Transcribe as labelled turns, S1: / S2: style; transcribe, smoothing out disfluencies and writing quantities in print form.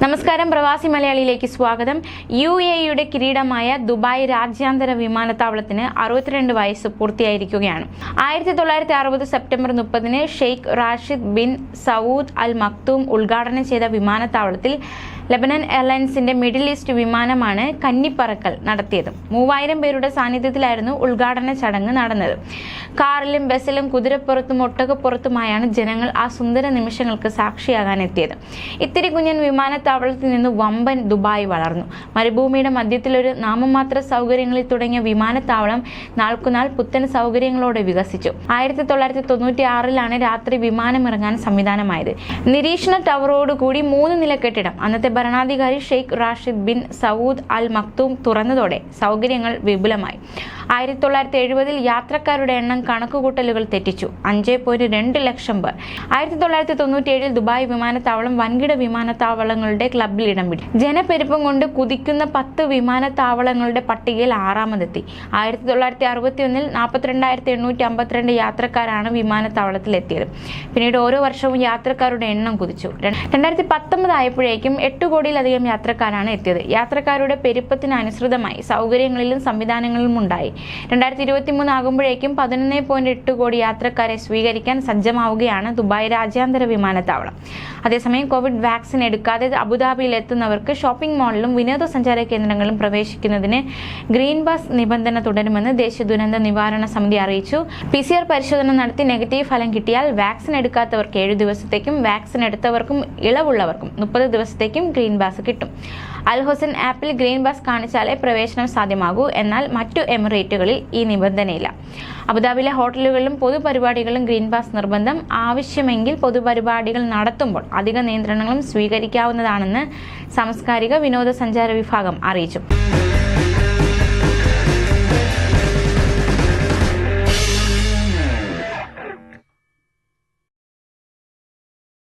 S1: നമസ്കാരം, പ്രവാസി മലയാളിയിലേക്ക് സ്വാഗതം. UAE കിരീടമായ ദുബായ് രാജ്യാന്തര വിമാനത്താവളത്തിന് 62 വയസ്സ് പൂർത്തിയായിരിക്കുകയാണ്. 1960 September 30 Sheikh Rashid bin Saud Al Maktoum ഉദ്ഘാടനം ചെയ്ത വിമാനത്താവളത്തിൽ ലെബനൻ എയർലൈൻസിന്റെ മിഡിൽ ഈസ്റ്റ് വിമാനമാണ് കന്നിപ്പറക്കൽ നടത്തിയത്. 3000 പേരുടെ സാന്നിധ്യത്തിലായിരുന്നു ഉദ്ഘാടന ചടങ്ങ് നടന്നത്. കാറിലും ബസ്സിലും കുതിരപ്പുറത്തും ഒട്ടകപ്പുറത്തുമായാണ് ജനങ്ങൾ ആ സുന്ദര നിമിഷങ്ങൾക്ക് സാക്ഷിയാകാൻ എത്തിയത്. ഇത്തിരി കുഞ്ഞൻ വിമാനത്താവളത്തിൽ നിന്ന് വമ്പൻ ദുബായ് വളർന്നു. മരുഭൂമിയുടെ മധ്യത്തിലൊരു നാമമാത്ര സൗകര്യങ്ങളിൽ തുടങ്ങിയ വിമാനത്താവളം നാൾക്കുനാൾ പുത്തൻ സൗകര്യങ്ങളോടെ വികസിച്ചു. 1996 രാത്രി വിമാനമിറങ്ങാൻ സംവിധാനമായത്. നിരീക്ഷണ ടവറോടുകൂടി 3 നില കെട്ടിടം അന്നത്തെ ഭരണാധികാരി Sheikh Rashid bin Saud Al Maktoum തുറന്നതോടെ സൗകര്യങ്ങൾ വിപുലമായി. 1970 യാത്രക്കാരുടെ എണ്ണം കണക്കുകൂട്ടലുകൾ തെറ്റിച്ചു. 5.2 ലക്ഷം പേർ. 1997 ദുബായ് വിമാനത്താവളം വൻകിട വിമാനത്താവളങ്ങളുടെ ക്ലബിൽ ഇടം പിടിച്ചു. ജനപ്പെരുപ്പം കൊണ്ട് കുതിക്കുന്ന 10 വിമാനത്താവളങ്ങളുടെ പട്ടികയിൽ 6ാമതെത്തി. 1961 42,852 യാത്രക്കാരാണ് വിമാനത്താവളത്തിൽ എത്തിയത്. പിന്നീട് ഓരോ വർഷവും യാത്രക്കാരുടെ എണ്ണം കുതിച്ചു. 2019 ആയപ്പോഴേക്കും 8 കോടിയിലധികം യാത്രക്കാരാണ് എത്തിയത്. യാത്രക്കാരുടെ പെരുപ്പത്തിന് അനുസൃതമായി സൗകര്യങ്ങളിലും സംവിധാനങ്ങളിലും ഉണ്ടായി. 2023 ആകുമ്പോഴേക്കും 11.8 കോടി യാത്രക്കാരെ സ്വീകരിക്കാൻ സജ്ജമാവുകയാണ് ദുബായ് രാജ്യാന്തര വിമാനത്താവളം. അതേസമയം കോവിഡ് വാക്സിൻ എടുക്കാതെ അബുദാബിയിൽ എത്തുന്നവർക്ക് ഷോപ്പിംഗ് മാളിലും വിനോദസഞ്ചാര കേന്ദ്രങ്ങളിലും പ്രവേശിക്കുന്നതിന് ഗ്രീൻ പാസ് നിബന്ധന തുടരുമെന്ന് ദേശീയ ദുരന്ത നിവാരണ സമിതി അറിയിച്ചു. PCR പരിശോധന നടത്തി നെഗറ്റീവ് ഫലം കിട്ടിയാൽ വാക്സിൻ എടുക്കാത്തവർക്ക് 7 ദിവസത്തേക്കും വാക്സിൻ എടുത്തവർക്കും ഇളവുള്ളവർക്കും 30 ദിവസത്തേക്കും ഗ്രീൻ പാസ് കിട്ടും. അൽ ഹൊസൻ ആപ്പിൽ ഗ്രീൻ പാസ് കാണിച്ചാലേ പ്രവേശനം സാധ്യമാകൂ. എന്നാൽ മറ്റു എമിറേറ്റുകളിൽ ഈ നിബന്ധനയില്ല. അബുദാബിയിലെ ഹോട്ടലുകളിലും പൊതുപരിപാടികളിലും ഗ്രീൻ പാസ് നിർബന്ധം. ആവശ്യമെങ്കിൽ പൊതുപരിപാടികൾ നടത്തുമ്പോൾ അധിക നിയന്ത്രണങ്ങളും സ്വീകരിക്കാവുന്നതാണെന്ന് സാംസ്കാരിക വിനോദസഞ്ചാര വിഭാഗം അറിയിച്ചു.